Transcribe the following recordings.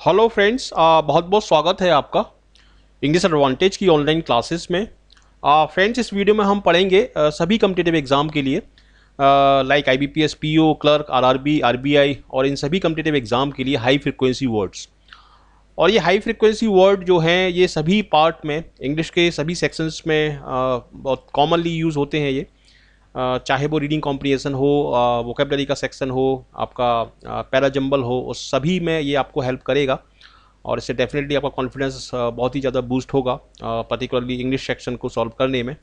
Hello friends, बहुत बहुत स्वागत है आपका इंग्लिश एडवांटेज की ऑनलाइन क्लासेस में। फ्रेंड्स, इस वीडियो में हम पढ़ेंगे सभी कम्पिटिटिव एग्जाम के लिए like IBPS, PO, clerk, RRB, RBI और इन सभी कम्पिटिटिव एग्जाम के लिए हाई फ्रिक्वेंसी वर्ड्स। और ये हाई फ्रिक्वेंसी वर्ड जो हैं ये सभी पार्ट में इंग्लिश के सभी सेक्शंस में बहुत कॉमनली यूज़ होते हैं ये। चाहे वो रीडिंग कॉम्प्रिहेंशन हो, वोकेबलरी का सेक्शन हो, आपका पैराजम्बल हो, उस सभी में ये आपको हेल्प करेगा और इससे डेफिनेटली आपका कॉन्फिडेंस बहुत ही ज़्यादा बूस्ट होगा, पर्टिकुलरली इंग्लिश सेक्शन को सॉल्व करने में।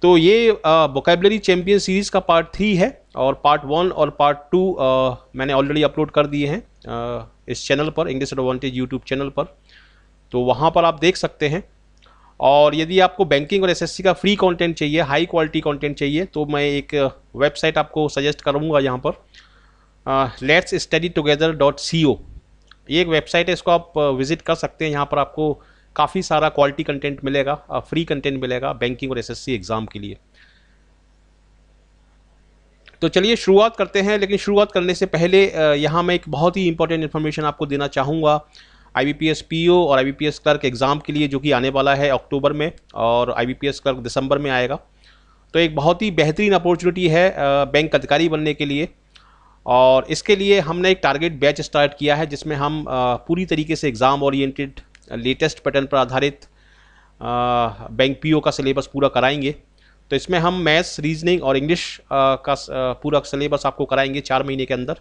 तो ये वोकेबलरी चैम्पियन सीरीज़ का पार्ट 3 है और पार्ट 1 और पार्ट 2 मैंने ऑलरेडी अपलोड कर दिए हैं इस चैनल पर, इंग्लिश एडवांटेज यूट्यूब चैनल पर। तो वहाँ पर आप देख सकते हैं। और यदि आपको बैंकिंग और एसएससी का फ्री कंटेंट चाहिए, हाई क्वालिटी कंटेंट चाहिए, तो मैं एक वेबसाइट आपको सजेस्ट करूँगा यहाँ पर, letsstudytogether.co। ये एक वेबसाइट है, इसको आप विजिट कर सकते हैं। यहाँ पर आपको काफ़ी सारा क्वालिटी कंटेंट मिलेगा, फ्री कंटेंट मिलेगा बैंकिंग और एसएससी एग्ज़ाम के लिए। तो चलिए शुरुआत करते हैं, लेकिन शुरुआत करने से पहले यहाँ मैं एक बहुत ही इंपॉर्टेंट इन्फॉर्मेशन आपको देना चाहूँगा आईबीपीएस पीओ और आईबीपीएस क्लर्क एग्ज़ाम के लिए, जो कि आने वाला है अक्टूबर में, और आईबीपीएस क्लर्क दिसंबर में आएगा। तो एक बहुत ही बेहतरीन अपॉर्चुनिटी है बैंक अधिकारी बनने के लिए। और इसके लिए हमने एक टारगेट बैच स्टार्ट किया है, जिसमें हम पूरी तरीके से एग्ज़ाम ओरिएंटेड लेटेस्ट पैटर्न पर आधारित बैंक पीओ का सिलेबस पूरा कराएंगे। तो इसमें हम मैथ्स, रीजनिंग और इंग्लिश का पूरा सिलेबस आपको कराएंगे 4 महीने के अंदर।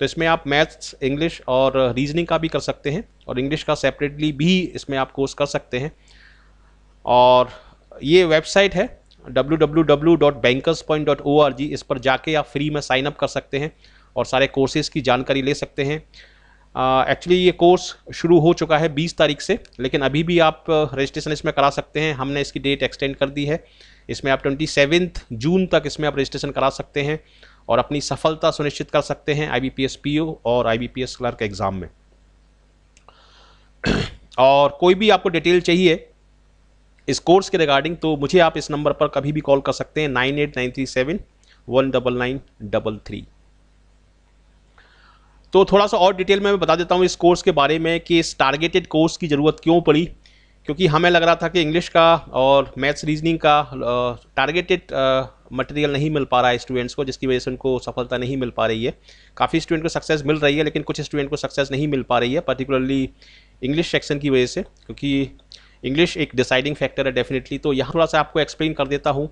तो इसमें आप मैथ्स, इंग्लिश और रीजनिंग का भी कर सकते हैं और इंग्लिश का सेपरेटली भी इसमें आप कोर्स कर सकते हैं। और ये वेबसाइट है www.bankerspoint.org। इस पर जाके आप फ्री में साइन अप कर सकते हैं और सारे कोर्सेज़ की जानकारी ले सकते हैं। एक्चुअली ये कोर्स शुरू हो चुका है 20 तारीख से, लेकिन अभी भी आप रजिस्ट्रेशन इसमें करा सकते हैं। हमने इसकी डेट एक्सटेंड कर दी है। इसमें आप 27 जून तक इसमें आप रजिस्ट्रेशन करा सकते हैं और अपनी सफलता सुनिश्चित कर सकते हैं आईबीपीएस पीओ और आईबीपीएस क्लर्क एग्ज़ाम में। और कोई भी आपको डिटेल चाहिए इस कोर्स के रिगार्डिंग, तो मुझे आप इस नंबर पर कभी भी कॉल कर सकते हैं, 9893719933। तो थोड़ा सा और डिटेल में मैं बता देता हूँ इस कोर्स के बारे में कि इस टारगेटेड कोर्स की ज़रूरत क्यों पड़ी। क्योंकि हमें लग रहा था कि इंग्लिश का और मैथ्स, रीजनिंग का टारगेटेड मटेरियल नहीं मिल पा रहा है स्टूडेंट्स को, जिसकी वजह से उनको सफलता नहीं मिल पा रही है। काफ़ी स्टूडेंट को सक्सेस मिल रही है, लेकिन कुछ स्टूडेंट को सक्सेस नहीं मिल पा रही है, पर्टिकुलरली इंग्लिश सेक्शन की वजह से, क्योंकि इंग्लिश एक डिसाइडिंग फैक्टर है डेफिनेटली। तो यहाँ थोड़ा सा आपको एक्सप्लेन कर देता हूँ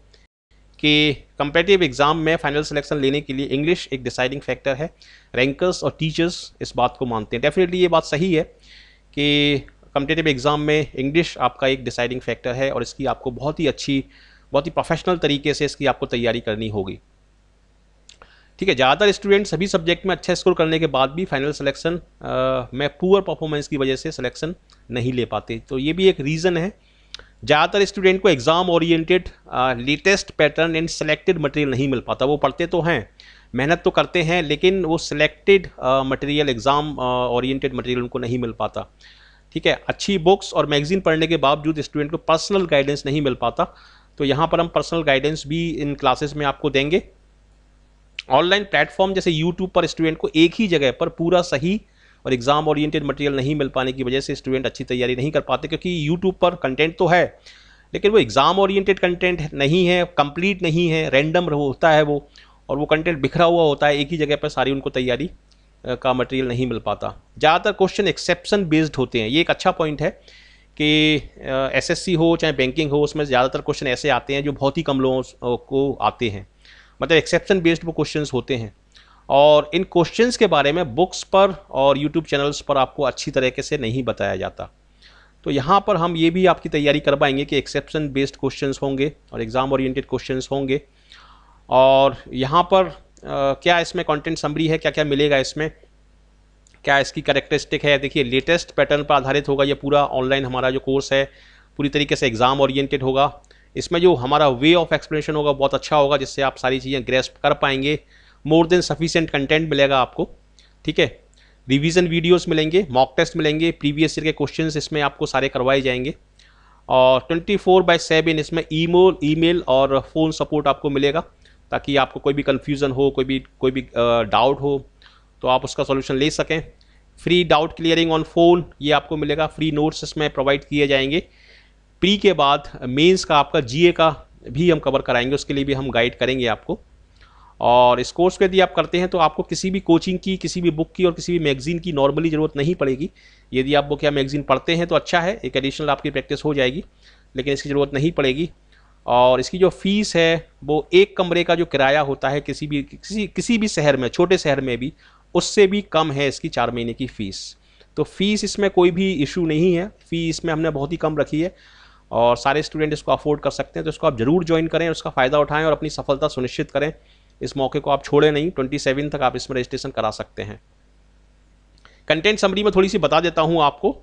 कि कंपेटिटिव एग्जाम में फाइनल सिलेक्शन लेने के लिए इंग्लिश एक डिसाइडिंग फैक्टर है। रैंकर्स और टीचर्स इस बात को मानते हैं। डेफिनेटली ये बात सही है कि कम्पिटिटिव एग्ज़ाम में इंग्लिश आपका एक डिसाइडिंग फैक्टर है और इसकी आपको बहुत ही अच्छी, बहुत ही प्रोफेशनल तरीके से इसकी आपको तैयारी करनी होगी। ठीक है, ज़्यादातर स्टूडेंट सभी सब्जेक्ट में अच्छा स्कोर करने के बाद भी फाइनल सिलेक्शन में पुअर परफॉर्मेंस की वजह से सिलेक्शन नहीं ले पाते। तो ये भी एक रीज़न है। ज़्यादातर स्टूडेंट को exam oriented latest pattern and selected material नहीं मिल पाता। वो पढ़ते तो हैं, मेहनत तो करते हैं, लेकिन वो selected material, exam oriented material उनको नहीं मिल पाता। ठीक है, अच्छी बुक्स और मैगजीन पढ़ने के बावजूद स्टूडेंट को पर्सनल गाइडेंस नहीं मिल पाता। तो यहाँ पर हम पर्सनल गाइडेंस भी इन क्लासेस में आपको देंगे। ऑनलाइन प्लेटफॉर्म जैसे यूट्यूब पर स्टूडेंट को एक ही जगह पर पूरा सही और एग्ज़ाम ओरिएंटेड मटेरियल नहीं मिल पाने की वजह से स्टूडेंट अच्छी तैयारी नहीं कर पाते, क्योंकि यूट्यूब पर कंटेंट तो है लेकिन वो एग्ज़ाम ओरिएंटेड कंटेंट नहीं है, कंप्लीट नहीं है, रैंडम होता है वो, और वो कंटेंट बिखरा हुआ होता है। एक ही जगह पर सारी उनको तैयारी का मटेरियल नहीं मिल पाता। ज़्यादातर क्वेश्चन एक्सेप्शन बेस्ड होते हैं। ये एक अच्छा पॉइंट है कि एसएससी हो चाहे बैंकिंग हो, उसमें ज़्यादातर क्वेश्चन ऐसे आते हैं जो बहुत ही कम लोगों को आते हैं, मतलब एक्सेप्शन बेस्ड वो क्वेश्चंस होते हैं। और इन क्वेश्चंस के बारे में बुक्स पर और यूट्यूब चैनल्स पर आपको अच्छी तरीके से नहीं बताया जाता। तो यहाँ पर हम ये भी आपकी तैयारी करवाएंगे कि एक्सेप्शन बेस्ड क्वेश्चंस होंगे और एग्ज़ाम ओरिएंटेड क्वेश्चंस होंगे। और यहाँ पर क्या इसमें कंटेंट समरी है, क्या क्या मिलेगा इसमें, क्या इसकी कैरेक्टरिस्टिक है। देखिए, लेटेस्ट पैटर्न पर आधारित होगा ये पूरा ऑनलाइन हमारा जो कोर्स है, पूरी तरीके से एग्ज़ाम ओरिएंटेड होगा। इसमें जो हमारा वे ऑफ एक्सप्लेनेशन होगा बहुत अच्छा होगा, जिससे आप सारी चीज़ें ग्रेस्प कर पाएंगे। मोर देन सफिशिएंट कंटेंट मिलेगा आपको। ठीक है, रिवीजन वीडियोस मिलेंगे, मॉक टेस्ट मिलेंगे, प्रीवियस ईयर के क्वेश्चंस इसमें आपको सारे करवाए जाएंगे। और 24/7 इसमें ईमेल और फ़ोन सपोर्ट आपको मिलेगा, ताकि आपको कोई भी कन्फ्यूज़न हो, कोई भी डाउट हो तो आप उसका सॉल्यूशन ले सकें। Free doubt clearing on phone ये आपको मिलेगा, फ्री नोट्स इसमें प्रोवाइड किए जाएंगे। प्री के बाद मेंस का आपका जीए का भी हम कवर कराएंगे, उसके लिए भी हम गाइड करेंगे आपको। और इस कोर्स को यदि आप करते हैं तो आपको किसी भी कोचिंग की, किसी भी बुक की और किसी भी मैगजीन की नॉर्मली ज़रूरत नहीं पड़ेगी। यदि आप बुक या मैगजीन पढ़ते हैं तो अच्छा है, एक एडिशनल आपकी प्रैक्टिस हो जाएगी, लेकिन इसकी ज़रूरत नहीं पड़ेगी। और इसकी जो फ़ीस है वो एक कमरे का जो किराया होता है किसी भी शहर में, छोटे शहर में भी, उससे भी कम है इसकी 4 महीने की फ़ीस। तो फ़ीस इसमें कोई भी इशू नहीं है, फ़ीस में हमने बहुत ही कम रखी है और सारे स्टूडेंट इसको अफोर्ड कर सकते हैं। तो इसको आप ज़रूर ज्वाइन करें, उसका फ़ायदा उठाएं और अपनी सफलता सुनिश्चित करें। इस मौके को आप छोड़ें नहीं। 27 तक आप इसमें रजिस्ट्रेशन करा सकते हैं। कंटेंट समरी में थोड़ी सी बता देता हूँ आपको।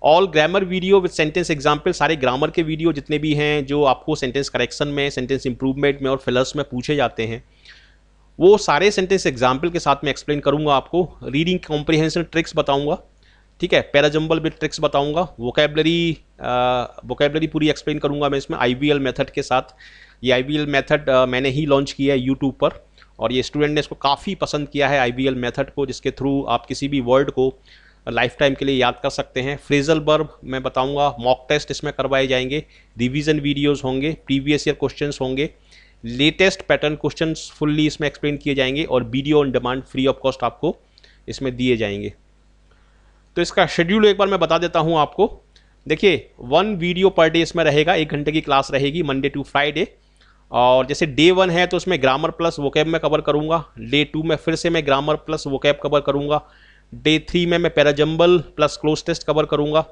All grammar video with sentence example, सारे ग्रामर के वीडियो जितने भी हैं जो आपको सेंटेंस करेक्शन में, सेंटेंस इंप्रूवमेंट में और फिलर्स में पूछे जाते हैं, वो सारे सेंटेंस एग्जाम्पल के साथ में एक्सप्लेन करूँगा आपको। रीडिंग कॉम्प्रिहेंशन ट्रिक्स बताऊँगा, ठीक है, पैराजम्बल विद ट्रिक्स बताऊँगा, वोकेबलरी पूरी एक्सप्लेन करूँगा मैं इसमें IVL मेथड के साथ। ये IVL मेथड मैंने ही लॉन्च किया है यूट्यूब पर और ये स्टूडेंट ने इसको काफ़ी पसंद किया है IVL मेथड को, जिसके थ्रू आप किसी भी वर्ड को लाइफ टाइम के लिए याद कर सकते हैं। फ्रेजल वर्ब मैं बताऊंगा, मॉक टेस्ट इसमें करवाए जाएंगे, रिवीजन वीडियोस होंगे, प्रीवियस ईयर क्वेश्चंस होंगे, लेटेस्ट पैटर्न क्वेश्चंस फुल्ली इसमें एक्सप्लेन किए जाएंगे और video on demand free of cost आपको इसमें दिए जाएंगे। तो इसका शेड्यूल एक बार मैं बता देता हूँ आपको। देखिए 1 वीडियो पर डे इसमें रहेगा, 1 घंटे की क्लास रहेगी मंडे टू फ्राइडे। और जैसे डे 1 है तो उसमें ग्रामर प्लस वोकैब में कवर करूँगा, डे 2 में फिर से मैं ग्रामर प्लस वोकैब कवर करूँगा, डे 3 में मैं parajumble plus cloze test cover करूँगा,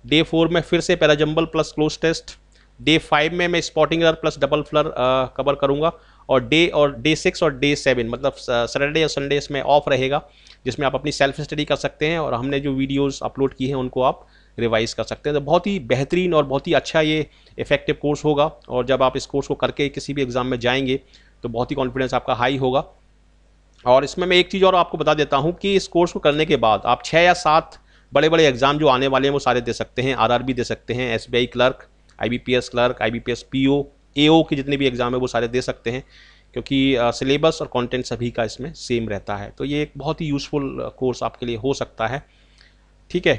डे 4 में फिर से parajumble plus cloze test, day 5 में मैं spotting error plus double filler cover करूँगा और डे 6 और डे 7 मतलब सैटरडे और संडे इसमें ऑफ रहेगा, जिसमें आप अपनी सेल्फ स्टडी कर सकते हैं और हमने जो वीडियोस अपलोड की हैं उनको आप रिवाइज कर सकते हैं। तो बहुत ही बेहतरीन और बहुत ही अच्छा ये इफेक्टिव कोर्स होगा और जब आप इस कोर्स को करके किसी भी एग्ज़ाम में जाएंगे तो बहुत ही कॉन्फिडेंस आपका हाई होगा। और इसमें मैं एक चीज़ और आपको बता देता हूँ कि इस कोर्स को करने के बाद आप 6 या 7 बड़े बड़े एग्जाम जो आने वाले हैं वो सारे दे सकते हैं। RRB दे सकते हैं, SBI clerk, IBPS clerk, IBPS PO, AO के जितने भी एग्जाम है वो सारे दे सकते हैं, क्योंकि सिलेबस और कंटेंट सभी का इसमें सेम रहता है। तो ये एक बहुत ही यूज़फुल कोर्स आपके लिए हो सकता है, ठीक है।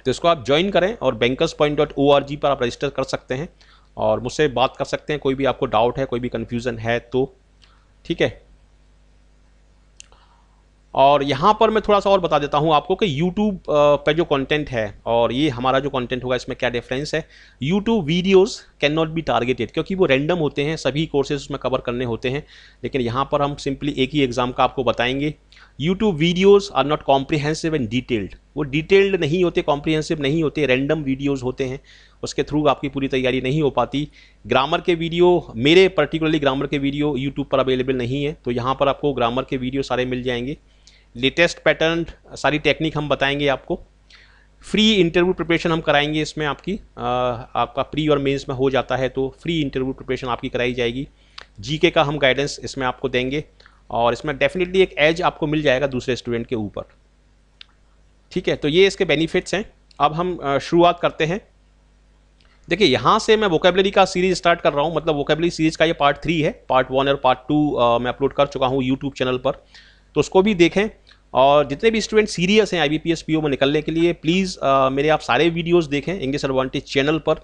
तो इसको आप ज्वाइन करें और bankerspoint.org पर आप रजिस्टर कर सकते हैं और मुझसे बात कर सकते हैं, कोई भी आपको डाउट है, कोई भी कन्फ्यूज़न है तो, ठीक है। और यहाँ पर मैं थोड़ा सा और बता देता हूँ आपको कि YouTube पे जो कंटेंट है और ये हमारा जो कंटेंट होगा इसमें क्या डिफरेंस है। YouTube videos can not be targeted, क्योंकि वो रैंडम होते हैं, सभी कोर्सेज उसमें कवर करने होते हैं, लेकिन यहाँ पर हम सिंपली एक ही एग्जाम का आपको बताएंगे। YouTube videos are not comprehensive and detailed, वो डिटेल्ड नहीं होते, कॉम्प्रिहेंसिव नहीं होते, रैंडम वीडियोज़ होते हैं, उसके थ्रू आपकी पूरी तैयारी नहीं हो पाती। ग्रामर के वीडियो, मेरे पर्टिकुलरली ग्रामर के वीडियो यूट्यूब पर अवेलेबल नहीं है, तो यहाँ पर आपको ग्रामर के वीडियो सारे मिल जाएंगे। लेटेस्ट पैटर्न सारी टेक्निक हम बताएंगे आपको। फ्री इंटरव्यू प्रिपरेशन हम कराएंगे इसमें आपका प्री और मेंस में हो जाता है तो फ्री इंटरव्यू प्रिपरेशन आपकी कराई जाएगी। GK का हम गाइडेंस इसमें आपको देंगे और इसमें डेफिनेटली एक एज आपको मिल जाएगा दूसरे स्टूडेंट के ऊपर, ठीक है। तो ये इसके बेनिफिट्स हैं। अब हम शुरुआत करते हैं। देखिए यहाँ से मैं वोकेबलरी का सीरीज स्टार्ट कर रहा हूँ, मतलब वोकेबलरी सीरीज का ये पार्ट 3 है। पार्ट 1 और पार्ट 2 मैं अपलोड कर चुका हूँ यूट्यूब चैनल पर, तो उसको भी देखें। और जितने भी स्टूडेंट सीरियस हैं IBPS PO में निकलने के लिए, प्लीज़ मेरे आप सारे वीडियोस देखें इंग्लिश एडवांटेज चैनल पर।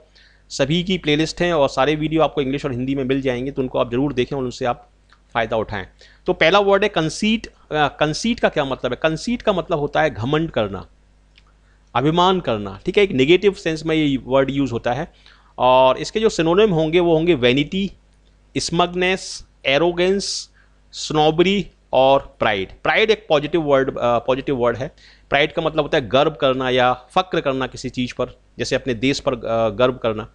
सभी की प्लेलिस्ट हैं और सारे वीडियो आपको इंग्लिश और हिंदी में मिल जाएंगे, तो उनको आप ज़रूर देखें और उनसे आप फ़ायदा उठाएं। तो पहला वर्ड है कंसीट। कंसीट का क्या मतलब है? कंसीट का मतलब होता है घमंड करना, अभिमान करना, ठीक है। एक नेगेटिव सेंस में ये वर्ड यूज़ होता है और इसके जो सिनोनिम होंगे वो होंगे वैनिटी, स्मगनेस, एरोगेंस, स्नोबरी और प्राइड। प्राइड एक पॉजिटिव वर्ड है। प्राइड का मतलब होता है गर्व करना या फक्र करना किसी चीज़ पर, जैसे अपने देश पर गर्व करना।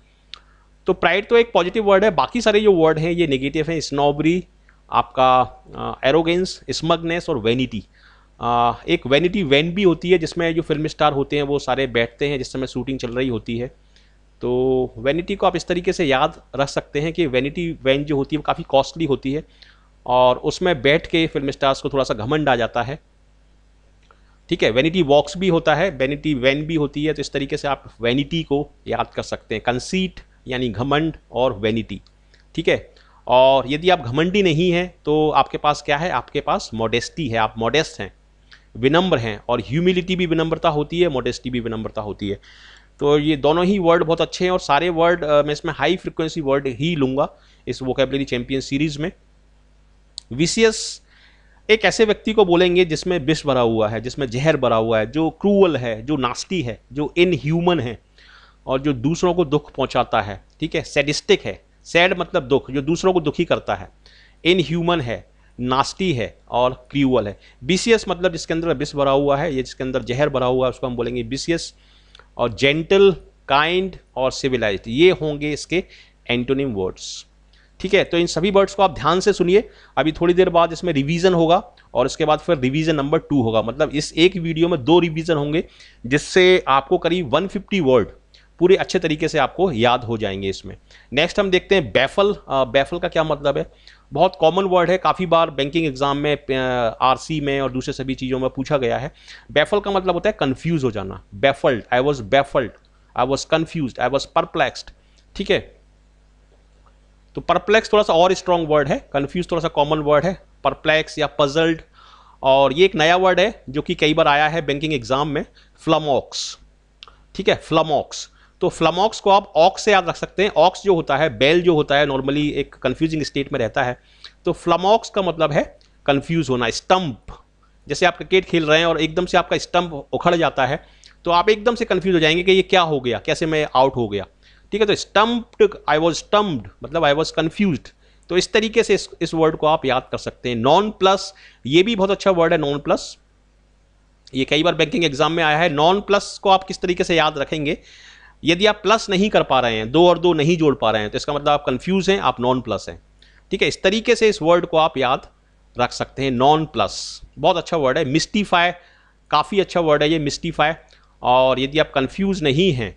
तो प्राइड तो एक पॉजिटिव वर्ड है, बाकी सारे जो वर्ड हैं ये नेगेटिव हैं। स्नोबरी, आपका एरोगेंस, स्मगनेस और वैनिटी। एक वैनिटी वैन भी होती है जिसमें जो फिल्म स्टार होते हैं वो सारे बैठते हैं जिस समय शूटिंग चल रही होती है। तो वैनिटी को आप इस तरीके से याद रख सकते हैं कि वैनिटी वैन जो होती है वो काफ़ी कॉस्टली होती है और उसमें बैठ के फिल्म स्टार्स को थोड़ा सा घमंड आ जाता है, ठीक है। वैनिटी वॉक्स भी होता है, वैनिटी वैन भी होती है, तो इस तरीके से आप वैनिटी को याद कर सकते हैं। कंसीट यानी घमंड और वैनिटी, ठीक है। और यदि आप घमंडी नहीं हैं तो आपके पास क्या है? आपके पास मॉडेस्टी है, आप मॉडेस्ट हैं। विनम्र हैं, और ह्यूमिलिटी भी विनम्रता होती है, मॉडेस्टी भी विनम्रता होती है। तो ये दोनों ही वर्ड बहुत अच्छे हैं, और सारे वर्ड मैं इसमें हाई फ्रिक्वेंसी वर्ड ही लूँगा इस वोकैबुलरी चैंपियन सीरीज़ में। विशियस एक ऐसे व्यक्ति को बोलेंगे जिसमें विष भरा हुआ है, जिसमें जहर भरा हुआ है, जो क्रूअल है, जो नास्टी है, जो इनह्यूमन है, और जो दूसरों को दुख पहुंचाता है। ठीक है, सैडिस्टिक है, सैड मतलब दुख, जो दूसरों को दुखी करता है, इनह्यूमन है, नास्टी है और क्रूअल है। विशियस मतलब जिसके अंदर विष भरा हुआ है, ये जिसके अंदर जहर भरा हुआ है, उसको हम बोलेंगे विशियस। और जेंटल, काइंड और सिविलाइज्ड, ये होंगे इसके एंटोनिम वर्ड्स। ठीक है, तो इन सभी वर्ड्स को आप ध्यान से सुनिए। अभी थोड़ी देर बाद इसमें रिवीजन होगा, और इसके बाद फिर रिवीजन नंबर 2 होगा। मतलब इस एक वीडियो में 2 रिवीजन होंगे, जिससे आपको करीब 150 वर्ड पूरे अच्छे तरीके से आपको याद हो जाएंगे इसमें। नेक्स्ट हम देखते हैं बैफल। बैफल का क्या मतलब है? बहुत कॉमन वर्ड है, काफ़ी बार बैंकिंग एग्जाम में, आरसी में और दूसरे सभी चीज़ों में पूछा गया है। बैफल का मतलब होता है कन्फ्यूज हो जाना। Baffled, I was baffled, I was confuse, I was perplexed. ठीक है, तो परप्लेक्स थोड़ा सा और स्ट्रॉन्ग वर्ड है, कन्फ्यूज थोड़ा सा कॉमन वर्ड है, परप्लेक्स या पजल्ड। और ये एक नया वर्ड है जो कि कई बार आया है बैंकिंग एग्जाम में, फ्लमॉक्स। ठीक है, फ्लमॉक्स। तो फ्लमॉक्स को आप ऑक्स से याद रख सकते हैं। ऑक्स जो होता है, बैल जो होता है, नॉर्मली एक कंफ्यूजिंग स्टेट में रहता है। तो फ्लमॉक्स का मतलब है कंफ्यूज होना। स्टंप, जैसे आप क्रिकेट खेल रहे हैं और एकदम से आपका स्टंप उखड़ जाता है, तो आप एकदम से कंफ्यूज हो जाएंगे कि ये क्या हो गया, कैसे मैं आउट हो गया। ठीक है, तो स्टम्प्ड, आई वॉज स्टम्प्ड मतलब आई वॉज कंफ्यूज्ड। तो इस तरीके से इस वर्ड को आप याद कर सकते हैं। नॉन प्लस, ये भी बहुत अच्छा वर्ड है, नॉन प्लस। ये कई बार बैंकिंग एग्जाम में आया है। नॉन प्लस को आप किस तरीके से याद रखेंगे? यदि आप प्लस नहीं कर पा रहे हैं, 2 और 2 नहीं जोड़ पा रहे हैं, तो इसका मतलब आप कंफ्यूज हैं, आप नॉन प्लस हैं। ठीक है, इस तरीके से इस वर्ड को आप याद रख सकते हैं। नॉन प्लस बहुत अच्छा वर्ड है। मिस्टीफाई, काफ़ी अच्छा वर्ड है ये, मिस्टीफाई। और यदि आप कंफ्यूज नहीं हैं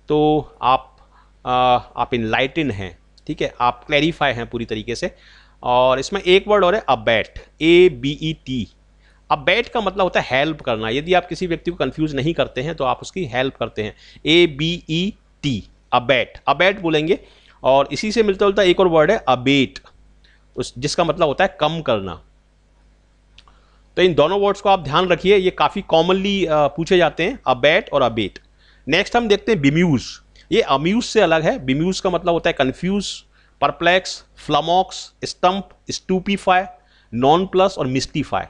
तो आप इनलाइटन हैं। ठीक है, आप क्लैरिफाई हैं पूरी तरीके से। और इसमें एक वर्ड और है, अबैट, ABET। अबैट का मतलब होता है हेल्प करना। यदि आप किसी व्यक्ति को कंफ्यूज नहीं करते हैं तो आप उसकी हेल्प करते हैं। ABET, अबैट, अबैट बोलेंगे। और इसी से मिलता जुलता एक और वर्ड है अबेट, जिसका मतलब होता है कम करना। तो इन दोनों वर्ड्स को आप ध्यान रखिए, ये काफ़ी कॉमनली पूछे जाते हैं, अबैट और अबेट। नेक्स्ट हम देखते हैं बिम्यूज। ये अम्यूज से अलग है। बिम्यूज का मतलब होता है confuse, perplex, flummox, stump, stupefy, nonplus और मिस्टीफाई।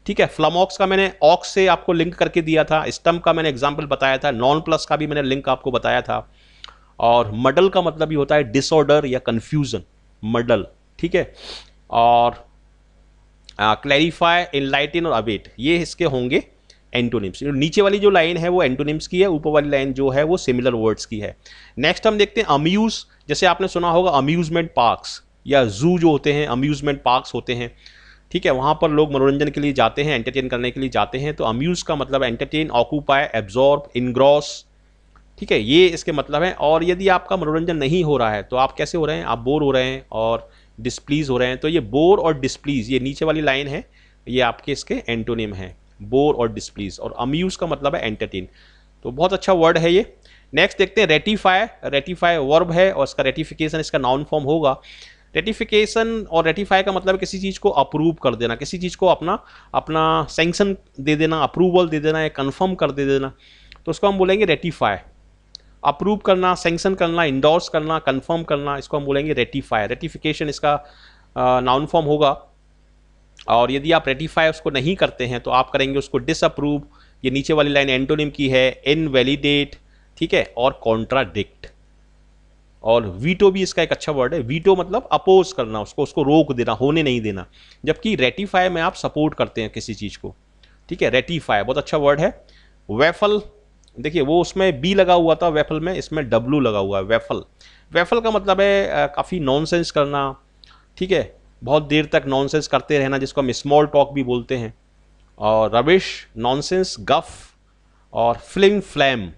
ठीक है, फ्लमॉक्स का मैंने ऑक्स से आपको लिंक करके दिया था, स्टम्प का मैंने एग्जाम्पल बताया था, नॉन प्लस का भी मैंने लिंक आपको बताया था। और मडल का मतलब भी होता है डिसऑर्डर या कंफ्यूजन, मडल। ठीक है, और क्लैरिफाई, इनलाइटन और अबेट, ये इसके होंगे एंटोनिम्स। नीचे वाली जो लाइन है वो एंटोनिम्स की है, ऊपर वाली लाइन जो है वो सिमिलर वर्ड्स की है। नेक्स्ट हम देखते हैं अम्यूज। जैसे आपने सुना होगा अम्यूजमेंट पार्क्स या जू जो होते हैं, अम्यूजमेंट पार्क्स होते हैं। ठीक है, वहाँ पर लोग मनोरंजन के लिए जाते हैं, एंटरटेन करने के लिए जाते हैं। तो अम्यूज का मतलब एंटरटेन, ऑक्यूपाई, एब्जॉर्ब, इनग्रॉस। ठीक है, ये इसके मतलब है। और यदि आपका मनोरंजन नहीं हो रहा है तो आप कैसे हो रहे हैं? आप बोर हो रहे हैं और डिस्प्लीज हो रहे हैं। तो ये बोर और डिस्प्लीज, ये नीचे वाली लाइन है, ये आपके इसके एंटोनिम है, बोर और डिस्प्लीज। और अम्यूज का मतलब है एंटरटेन। तो बहुत अच्छा वर्ड है ये। नेक्स्ट देखते हैं रेटिफाई। रेटिफाई वर्ब है और इसका रेटिफिकेशन इसका नाउन फॉर्म होगा। रेटिफिकेशन और रेटिफाई का मतलब किसी चीज़ को अप्रूव कर देना, किसी चीज़ को अपना सैंक्शन दे देना, अप्रूवल दे देना या कन्फर्म कर दे देना। तो उसको हम बोलेंगे रेटिफाई। अप्रूव करना, सैंक्शन करना, इंडोर्स करना, कंफर्म करना, इसको हम बोलेंगे रेटिफाई। रेटिफिकेशन इसका नाउन फॉर्म होगा। और यदि आप रेटिफाई उसको नहीं करते हैं तो आप करेंगे उसको डिसअप्रूव। ये नीचे वाली लाइन एंटोनिम की है, इनवैलिडेट। ठीक है, और कॉन्ट्राडिक्ट। और वीटो भी इसका एक अच्छा वर्ड है। वीटो मतलब अपोज करना, उसको रोक देना, होने नहीं देना। जबकि रेटिफाई में आप सपोर्ट करते हैं किसी चीज़ को। ठीक है, रेटिफाई बहुत अच्छा वर्ड है। वेफल, देखिए वो उसमें बी लगा हुआ था वेफल में, इसमें डब्लू लगा हुआ है, वेफल। वेफल का मतलब है काफ़ी नॉनसेंस करना। ठीक है, बहुत देर तक नॉनसेंस करते रहना, जिसको हम स्मॉल टॉक भी बोलते हैं। और रबिश, नॉनसेंस, गफ और फ्लिम फ्लैम।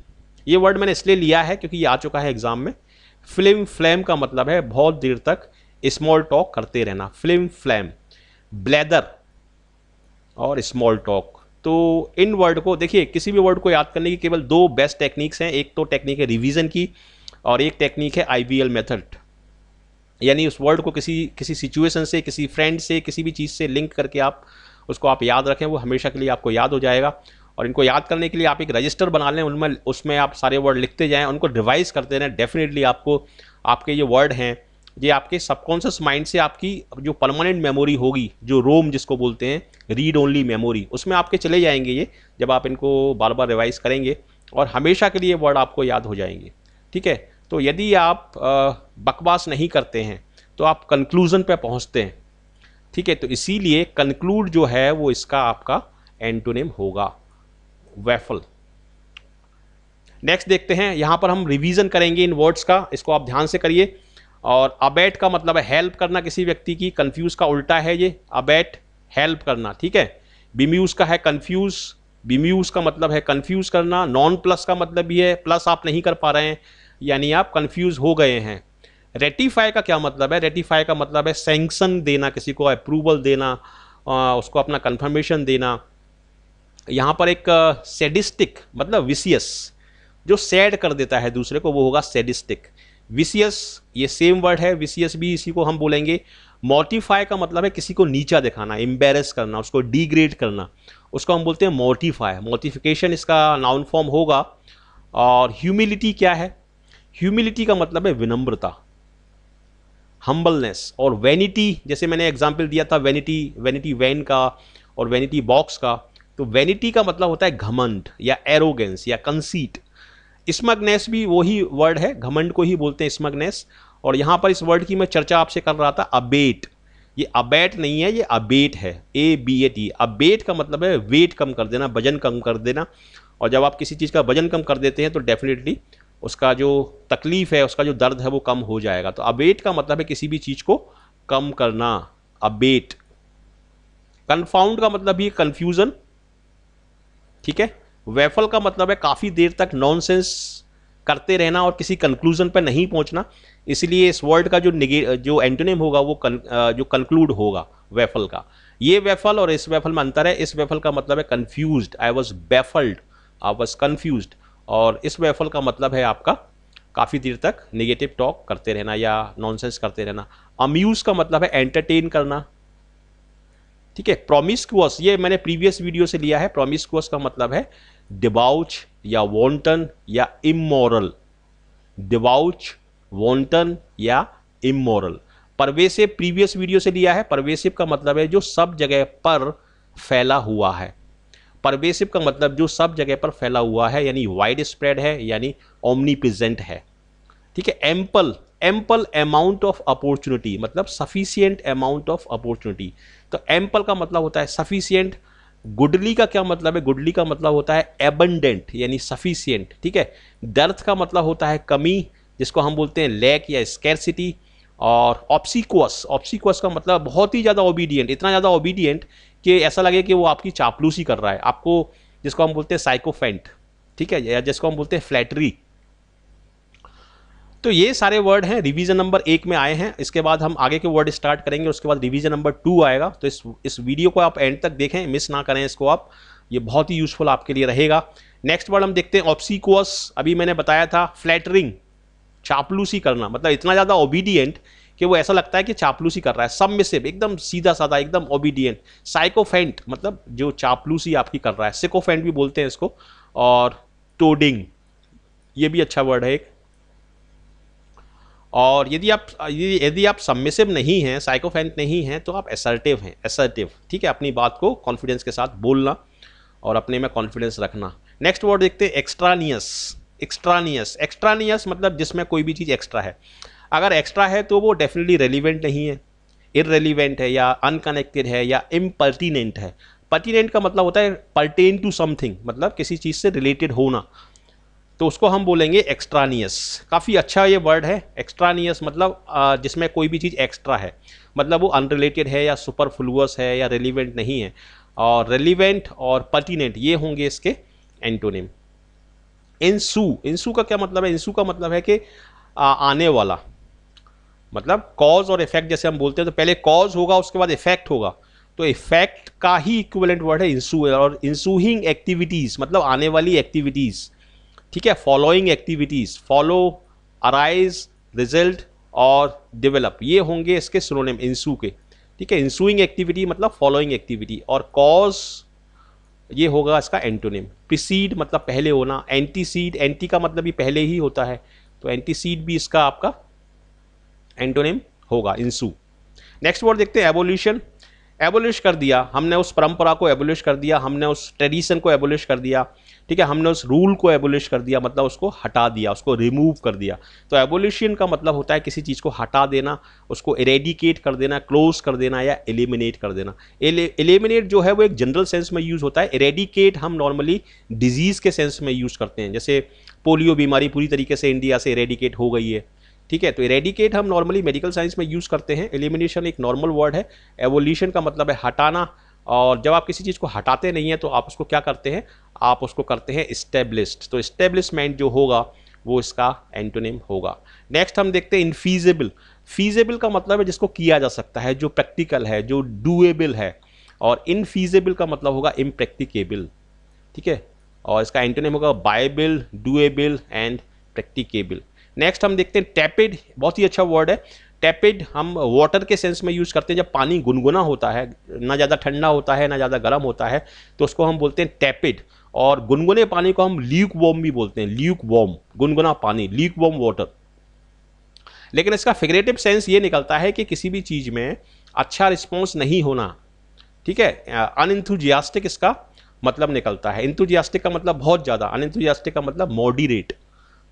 ये वर्ड मैंने इसलिए लिया है क्योंकि ये आ चुका है एग्जाम में। फ्लिम फ्लैम का मतलब है बहुत देर तक स्मॉल टॉक करते रहना, फ्लिम फ्लैम। ब्लेदर और स्मॉल टॉक। तो इन वर्ड को देखिए, किसी भी वर्ड को याद करने की केवल 2 बेस्ट टेक्निक्स हैं। एक तो टेक्निक है रिवीजन की और एक टेक्निक है IVL मेथड। यानी उस वर्ड को किसी सिचुएशन से, किसी फ्रेंड से, किसी भी चीज़ से लिंक करके आप उसको आप याद रखें, वो हमेशा के लिए आपको याद हो जाएगा। और इनको याद करने के लिए आप एक रजिस्टर बना लें, उनमें उसमें आप सारे वर्ड लिखते जाएं, उनको रिवाइज करते रहें। डेफिनेटली आपको आपके ये वर्ड हैं ये आपके सबकॉन्शियस माइंड से आपकी जो परमानेंट मेमोरी होगी, जो रोम जिसको बोलते हैं, रीड ओनली मेमोरी, उसमें आपके चले जाएंगे ये, जब आप इनको बार बार रिवाइज करेंगे, और हमेशा के लिए वर्ड आपको याद हो जाएंगे। ठीक है, तो यदि आप बकवास नहीं करते हैं तो आप कंक्लूजन पे पहुंचते हैं। ठीक है, तो इसीलिए कंक्लूड जो है वो इसका आपका एंटोनिम होगा, वैफल। नेक्स्ट देखते हैं, यहां पर हम रिवीजन करेंगे इन वर्ड्स का, इसको आप ध्यान से करिए। और अबेट का मतलब है हेल्प करना किसी व्यक्ति की, कंफ्यूज का उल्टा है ये अबेट, हेल्प करना। ठीक है, बिम्यूज का है कंफ्यूज, बिम्यूज का मतलब है कंफ्यूज करना। नॉन प्लस का मतलब भी है प्लस आप नहीं कर पा रहे हैं, यानी आप कंफ्यूज हो गए हैं। रेटिफाई का क्या मतलब है? रेटिफाई का मतलब है सैंक्शन देना, किसी को अप्रूवल देना, उसको अपना कंफर्मेशन देना। यहाँ पर एक सैडिस्टिक मतलब विशियस, जो सैड कर देता है दूसरे को, वो होगा सैडिस्टिक। विशियस ये सेम वर्ड है, विशियस भी इसी को हम बोलेंगे। मोर्टिफाई का मतलब है किसी को नीचा दिखाना, एम्बेरस करना, उसको डिग्रेड करना, उसको हम बोलते हैं मोर्टिफाई। मोर्टिफिकेशन इसका नाउन फॉर्म होगा। और ह्यूमिलिटी क्या है? ह्यूमिलिटी का मतलब है विनम्रता, हम्बलनेस। और वैनिटी, जैसे मैंने एग्जाम्पल दिया था वैनिटी, वैनिटी वैन का और वैनिटी बॉक्स का, तो वैनिटी का मतलब होता है घमंड या एरोगेंस या कंसीट। स्मगनेस भी वही वर्ड है, घमंड को ही बोलते हैं स्मगनेस। और यहाँ पर इस वर्ड की मैं चर्चा आपसे कर रहा था, अबेट। ये अबेट नहीं है, ये अबेट है, ABAT। अबेट का मतलब है वेट कम कर देना, वजन कम कर देना। और जब आप किसी चीज़ का वजन कम कर देते हैं तो डेफिनेटली उसका जो तकलीफ है, उसका जो दर्द है वो कम हो जाएगा। तो अबेट का मतलब है किसी भी चीज़ को कम करना, अबेट। कन्फाउंड का मतलब भी कन्फ्यूजन। ठीक है, वैफल का मतलब है काफ़ी देर तक नॉनसेंस करते रहना और किसी कंक्लूजन पर नहीं पहुंचना। इसलिए इस वर्ड का जो एंटोनिम होगा वो जो कंक्लूड होगा वैफल का। ये वैफल और इस वैफल में अंतर है। इस वैफल का मतलब है confused, I was baffled, I was confused. और इस वैफल का मतलब है आपका काफ़ी देर तक नेगेटिव टॉक करते रहना या नॉनसेंस करते रहना। अम्यूज का मतलब है एंटरटेन करना। ठीक है, प्रोमिस्कुअस ये मैंने प्रीवियस वीडियो से लिया है। प्रोमिस्कुअस का मतलब है डिबाउच या वॉन्टन या इमोरल, डिबाउच, वॉन्टन या इमोरल। परवेसिव प्रीवियस वीडियो से लिया है। परवेसिव का मतलब है जो सब जगह पर फैला हुआ है। परवेसिव का मतलब जो सब जगह पर फैला हुआ है, यानी वाइड स्प्रेड है, यानी ओमनी प्रेजेंट है। ठीक है, ample, ample amount of opportunity, मतलब सफिशिएंट अमाउंट ऑफ अपॉर्चुनिटी। तो एम्पल का मतलब होता है सफिशिएंट। गुडली का क्या मतलब है? गुडली का मतलब होता है एबंडेंट, यानी सफिशिएंट। ठीक है, डर्थ का मतलब होता है कमी, जिसको हम बोलते हैं लैक या स्कैरसिटी। और ऑब्सिक्वस, ऑब्सिक्वस का मतलब बहुत ही ज़्यादा ओबीडियंट, इतना ज़्यादा ओबीडियंट कि ऐसा लगे कि वो आपकी चापलूसी कर रहा है आपको, जिसको हम बोलते हैं साइकोफेंट। ठीक है, या जिसको हम बोलते हैं फ्लैटरी। तो ये सारे वर्ड हैं, रिवीजन नंबर 1 में आए हैं। इसके बाद हम आगे के वर्ड स्टार्ट करेंगे, उसके बाद रिवीजन नंबर 2 आएगा। तो इस वीडियो को आप एंड तक देखें, मिस ना करें इसको आप, ये बहुत ही यूजफुल आपके लिए रहेगा। नेक्स्ट वर्ड हम देखते हैं ऑब्सिक्वस। अभी मैंने बताया था फ्लैटरिंग, चापलूसी करना, मतलब इतना ज़्यादा ओबीडियंट कि वो ऐसा लगता है कि चापलूसी कर रहा है। सबमिसिव, एकदम सीधा साधा, एकदम ओबीडियंट। साइकोफेंट मतलब जो चापलूसी आपकी कर रहा है, सिकोफेंट भी बोलते हैं इसको। और टोडिंग, ये भी अच्छा वर्ड है एक। और यदि आप सबमिसिव नहीं हैं, साइकोफेंट नहीं हैं, तो आप असर्टिव हैं, असर्टिव। ठीक है, अपनी बात को कॉन्फिडेंस के साथ बोलना और अपने में कॉन्फिडेंस रखना। नेक्स्ट वर्ड देखते हैं एक्स्ट्रानियस। एक्स्ट्रानियस, एक्स्ट्रानियस मतलब जिसमें कोई भी चीज़ एक्स्ट्रा है। अगर एक्स्ट्रा है तो वो डेफिनेटली रेलिवेंट नहीं है, इररेलिवेंट है या अनकनेक्टेड है या इम्पर्टिनेंट है। पर्टिनेंट का मतलब होता है पर्टेन टू समथिंग, मतलब किसी चीज़ से रिलेटेड होना, तो उसको हम बोलेंगे एक्स्ट्रानियस। काफ़ी अच्छा ये वर्ड है एक्स्ट्रानियस, मतलब जिसमें कोई भी चीज़ एक्स्ट्रा है, मतलब वो अनरिलेटेड है या सुपरफ्लुअस है या रेलिवेंट नहीं है। और रेलिवेंट और पर्टिनेंट ये होंगे इसके एंटोनिम। इंसू, इंसू का क्या मतलब है? इंसू का मतलब है कि आने वाला, मतलब कॉज और इफेक्ट जैसे हम बोलते हैं, तो पहले कॉज होगा उसके बाद इफेक्ट होगा, तो इफेक्ट का ही इक्विवेलेंट वर्ड है इंसू। और इंसूइंग एक्टिविटीज़ मतलब आने वाली एक्टिविटीज़। ठीक है, following activities, follow, arise, result और डेवलप, ये होंगे इसके सिनोनिम इंसू के। ठीक है। इंसुइंग एक्टिविटी मतलब फॉलोइंग एक्टिविटी, और कॉज ये होगा इसका एंटोनिम। प्रीसीड मतलब पहले होना, एंटीसीड, एंटी का मतलब भी पहले ही होता है, तो एंटीसीड भी इसका आपका एंटोनिम होगा, इंसू। नेक्स्ट वर्ड देखते हैं एवोल्यूशन। एबोलिश कर दिया हमने, उस परंपरा को एबोलिश कर दिया हमने, उस ट्रेडिशन को एबोलिश कर दिया, ठीक है, हमने उस रूल को एबोलिश कर दिया, मतलब उसको हटा दिया, उसको रिमूव कर दिया। तो एबोलिशन का मतलब होता है किसी चीज़ को हटा देना, उसको इरेडिकेट कर देना, क्लोज कर देना या एलिमिनेट कर देना। एलिमिनेट जो है वो एक जनरल सेंस में यूज़ होता है, इरेडिकेट हम नॉर्मली डिजीज़ के सेंस में यूज़ करते हैं। जैसे पोलियो बीमारी पूरी तरीके से इंडिया से इरेडिकेट हो गई है, ठीक है, तो इरेडिकेट हम नॉर्मली मेडिकल साइंस में यूज़ करते हैं। एलिमिनेशन एक नॉर्मल वर्ड है। एवोल्यूशन का मतलब है हटाना, और जब आप किसी चीज़ को हटाते नहीं हैं तो आप उसको क्या करते हैं, आप उसको करते हैं इस्टेब्लिश्ड। तो इस्टेब्लिशमेंट जो होगा वो इसका एंटोनिम होगा। नेक्स्ट हम देखते हैं इनफीजिबल। फीजिबल का मतलब है जिसको किया जा सकता है, जो प्रैक्टिकल है, जो डूएबल है, और इनफीजिबल का मतलब होगा इम्प्रैक्टिकेबल, ठीक है, और इसका एंटोनिम होगा Bible, doable and practicable. Next हम देखते हैं टैपिड। बहुत ही अच्छा वर्ड है टैपिड। हम वाटर के सेंस में यूज़ करते हैं जब पानी गुनगुना होता है, ना ज़्यादा ठंडा होता है ना ज़्यादा गर्म होता है, तो उसको हम बोलते हैं टैपिड। और गुनगुने पानी को हम ल्यूक वॉर्म भी बोलते हैं, ल्यूक वॉर्म, गुनगुना पानी, ल्यूक वॉर्म वाटर। लेकिन इसका फिगरेटिव सेंस ये निकलता है कि किसी भी चीज़ में अच्छा रिस्पॉन्स नहीं होना, ठीक है। अनइंथुजियास्टिक इसका मतलब निकलता है। इंथुजियास्टिक का मतलब बहुत ज़्यादा, अनइंथुजियास्टिक का मतलब मॉडरेट।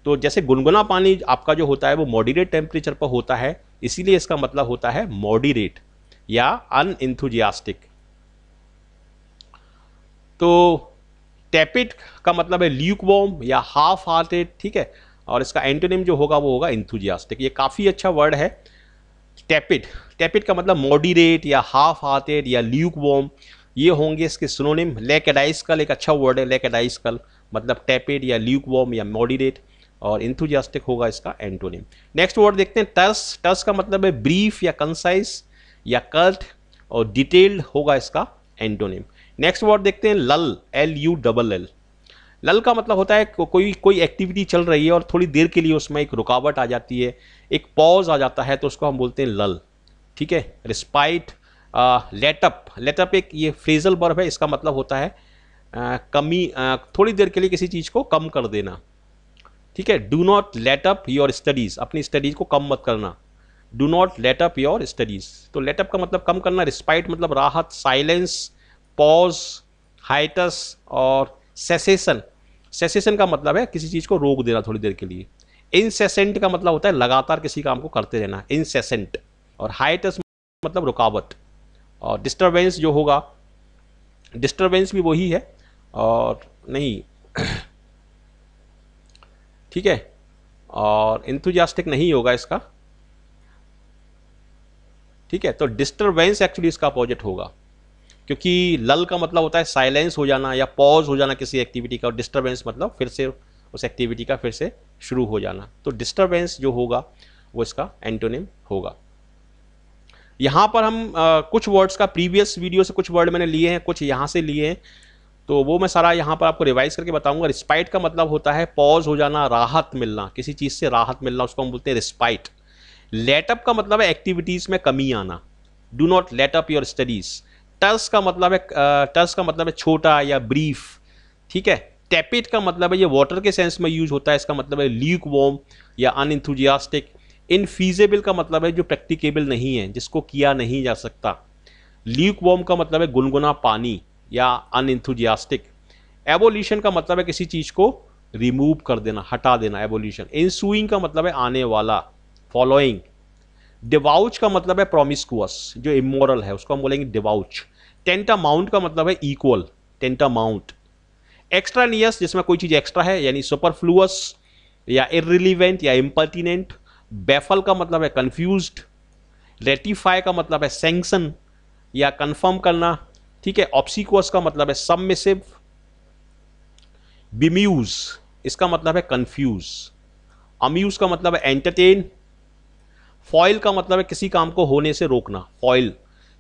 तो जैसे गुनगुना पानी आपका जो होता है वो मॉडरेट टेम्परेचर पर होता है, इसीलिए इसका मतलब होता है मॉडरेट या अनइंथुजियास्टिक। तो टैपिड का मतलब है ल्यूकवॉर्म या हाफ हार्टेड, ठीक है, और इसका एंटोनिम जो होगा वो होगा इंथुजियास्टिक। ये काफ़ी अच्छा वर्ड है टैपिड। टैपिड का मतलब मॉडरेट या हाफ हार्टेड या ल्यूकवॉर्म, ये होंगे इसके सिनोनिम। लैकेडाइस्कल एक अच्छा वर्ड है, लैकेडाइस्कल मतलब टैपिड या ल्यूकवॉर्म या मॉडरेट, और इंथुजियास्टिक होगा इसका एंटोनिम। नेक्स्ट वर्ड देखते हैं टर्स। टर्स का मतलब है ब्रीफ या कंसाइज या कर्ट, और डिटेल्ड होगा इसका एंटोनिम। नेक्स्ट वर्ड देखते हैं लल, LULL। लल का मतलब होता है कोई एक्टिविटी चल रही है और थोड़ी देर के लिए उसमें एक रुकावट आ जाती है, एक पॉज आ जाता है, तो उसको हम बोलते हैं लल, ठीक है। रिस्पाइट, लेटअप। लेटअप एक ये फ्रेजल वर्ब है, इसका मतलब होता है कमी, थोड़ी देर के लिए किसी चीज़ को कम कर देना, ठीक है। Do not let up your studies, अपनी स्टडीज़ को कम मत करना। Do not let up your studies, तो लेटअप का मतलब कम करना, रिस्पाइट मतलब राहत, साइलेंस, पॉज, हाइटस, और सेसेशन। सेसेशन का मतलब है किसी चीज़ को रोक देना थोड़ी देर के लिए। इनसेसेंट का मतलब होता है लगातार किसी काम को करते रहना, इनसेसेंट। और हाइटस मतलब रुकावट। और डिस्टर्बेंस जो होगा, डिस्टर्बेंस भी वही है और नहीं ठीक है, और इंथुजियास्टिक नहीं होगा इसका, ठीक है। तो डिस्टर्बेंस एक्चुअली इसका अपोजिट होगा, क्योंकि लल का मतलब होता है साइलेंस हो जाना या पॉज हो जाना किसी एक्टिविटी का, और डिस्टर्बेंस मतलब फिर से उस एक्टिविटी का फिर से शुरू हो जाना। तो डिस्टर्बेंस जो होगा वो इसका एंटोनिम होगा। यहाँ पर हम कुछ वर्ड्स का प्रीवियस वीडियो से कुछ वर्ड मैंने लिए हैं, कुछ यहाँ से लिए हैं, तो वो मैं सारा यहाँ पर आपको रिवाइज करके बताऊंगा। रिस्पाइट का मतलब होता है पॉज हो जाना, राहत मिलना, किसी चीज़ से राहत मिलना, उसको हम बोलते हैं रिस्पाइट। लेटअप का मतलब है एक्टिविटीज़ में कमी आना, do not let up your studies. Terse का मतलब है छोटा या ब्रीफ, ठीक है। टैपिड का मतलब है ये वाटर के सेंस में यूज होता है, इसका मतलब है ल्यूक वॉर्म या अनइंथुजियास्टिक। इनफीजिबल का मतलब है जो प्रैक्टिकेबल नहीं है, जिसको किया नहीं जा सकता। ल्यूक वॉर्म का मतलब है गुनगुना पानी या अनइंथुजियास्टिक। एवोल्यूशन का मतलब है किसी चीज़ को रिमूव कर देना, हटा देना, एवोल्यूशन। इंसुइंग का मतलब है आने वाला, फॉलोइंग। डिवाउच का मतलब है प्रोमिस्कुअस, जो इमोरल है उसको हम बोलेंगे डिवाउच। टेंटामाउंट का मतलब है इक्वल, टेंटामाउंट। एक्स्ट्रानियस जिसमें कोई चीज़ एक्स्ट्रा है यानी सुपरफ्लुअस या इररिलेवेंट या इम्पर्टिनेंट। बैफल का मतलब है कंफ्यूज्ड। रेटिफाई का मतलब है सैंक्शन या कंफर्म करना, ठीक है। ऑब्सिक्वस का मतलब है सबमिसिव। बिम्यूज इसका मतलब है कंफ्यूज। अम्यूज का मतलब है एंटरटेन। फॉइल का मतलब है किसी काम को होने से रोकना, फॉइल।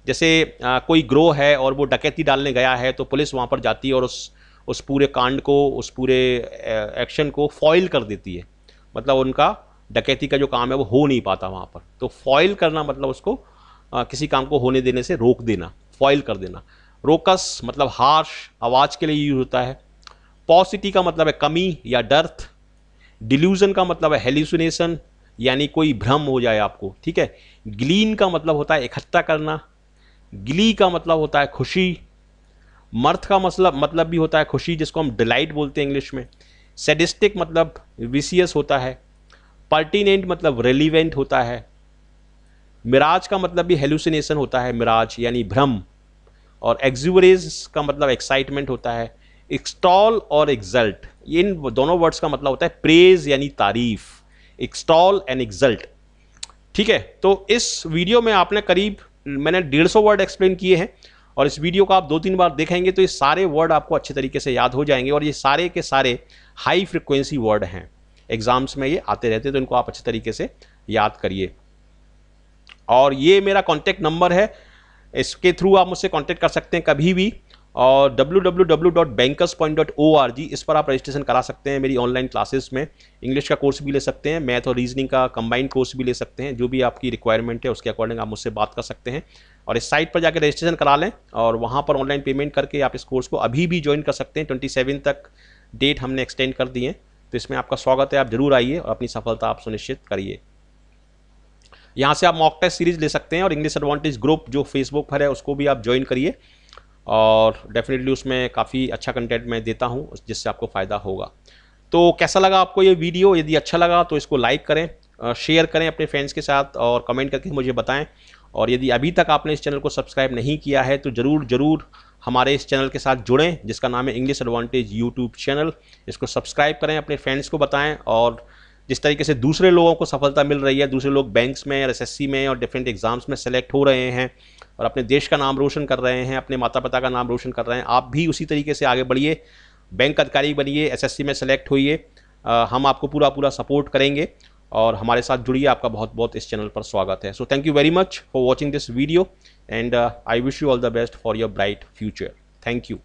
जैसे कोई ग्रोह है और वो डकैती डालने गया है तो पुलिस वहाँ पर जाती है और उस पूरे कांड को, उस पूरे एक्शन को फॉइल कर देती है, मतलब उनका डकैती का जो काम है वो हो नहीं पाता वहाँ पर। तो फॉइल करना मतलब उसको किसी काम को होने देने से रोक देना, फॉइल कर देना। रोकस मतलब हार्श, आवाज़ के लिए यूज होता है। पॉसिटी का मतलब है कमी या डर्थ। डिल्यूजन का मतलब है हेल्यूसिनेशन, यानी कोई भ्रम हो जाए आपको, ठीक है। ग्लीन का मतलब होता है इकट्ठा करना। ग्ली का मतलब होता है खुशी। मर्थ का मतलब भी होता है खुशी, जिसको हम डिलाइट बोलते हैं इंग्लिश में। सैडिस्टिक मतलब विसियस होता है। पर्टिनेंट मतलब रेलिवेंट होता है। मिराज का मतलब भी हेलुसिनेशन होता है, मिराज यानी भ्रम। और एक्सुबरेंस का मतलब एक्साइटमेंट होता है। एक्सटॉल और एक्सल्ट, इन दोनों वर्ड्स का मतलब होता है प्रेज यानी तारीफ। एक्सटॉल एंड एक्सल्ट, ठीक है। तो इस वीडियो में आपने करीब मैंने 150 वर्ड एक्सप्लेन किए हैं, और इस वीडियो को आप 2-3 बार देखेंगे तो ये सारे वर्ड आपको अच्छे तरीके से याद हो जाएंगे, और ये सारे के सारे हाई फ्रिक्वेंसी वर्ड हैं, एग्जाम्स में ये आते रहते हैं, तो इनको आप अच्छे तरीके से याद करिए। और ये मेरा कॉन्टैक्ट नंबर है, इसके थ्रू आप मुझसे कॉन्टैक्ट कर सकते हैं कभी भी। और www.bankerspoint.org, इस पर आप रजिस्ट्रेशन करा सकते हैं मेरी ऑनलाइन क्लासेस में। इंग्लिश का कोर्स भी ले सकते हैं, मैथ और रीजनिंग का कंबाइंड कोर्स भी ले सकते हैं। जो भी आपकी रिक्वायरमेंट है उसके अकॉर्डिंग आप मुझसे बात कर सकते हैं, और इस साइट पर जाकर रजिस्ट्रेशन करा लें, और वहाँ पर ऑनलाइन पेमेंट करके आप इस कोर्स को अभी भी ज्वाइन कर सकते हैं। 27 तक डेट हमने एक्सटेंड कर दी है, तो इसमें आपका स्वागत है। आप जरूर आइए और अपनी सफलता आप सुनिश्चित करिए। यहाँ से आप मॉक टेस्ट सीरीज ले सकते हैं, और इंग्लिश एडवांटेज ग्रुप जो फेसबुक पर है उसको भी आप ज्वाइन करिए, और डेफिनेटली उसमें काफ़ी अच्छा कंटेंट मैं देता हूँ जिससे आपको फ़ायदा होगा। तो कैसा लगा आपको ये वीडियो? यदि अच्छा लगा तो इसको लाइक करें, शेयर करें अपने फ्रेंड्स के साथ, और कमेंट करके मुझे बताएं। और यदि अभी तक आपने इस चैनल को सब्सक्राइब नहीं किया है तो ज़रूर हमारे इस चैनल के साथ जुड़ें, जिसका नाम है इंग्लिश एडवांटेज यूट्यूब चैनल। इसको सब्सक्राइब करें, अपने फ्रेंड्स को बताएं, और जिस तरीके से दूसरे लोगों को सफलता मिल रही है, दूसरे लोग बैंक्स में और एसएससी में और डिफरेंट एग्जाम्स में सेलेक्ट हो रहे हैं और अपने देश का नाम रोशन कर रहे हैं, अपने माता पिता का नाम रोशन कर रहे हैं, आप भी उसी तरीके से आगे बढ़िए, बैंक अधिकारी बनिए, एसएससी में सेलेक्ट होइए। हम आपको पूरा सपोर्ट करेंगे, और हमारे साथ जुड़िए। आपका बहुत बहुत इस चैनल पर स्वागत है। So thank you very much for watching this video, and I wish you all the best for your bright future. Thank you.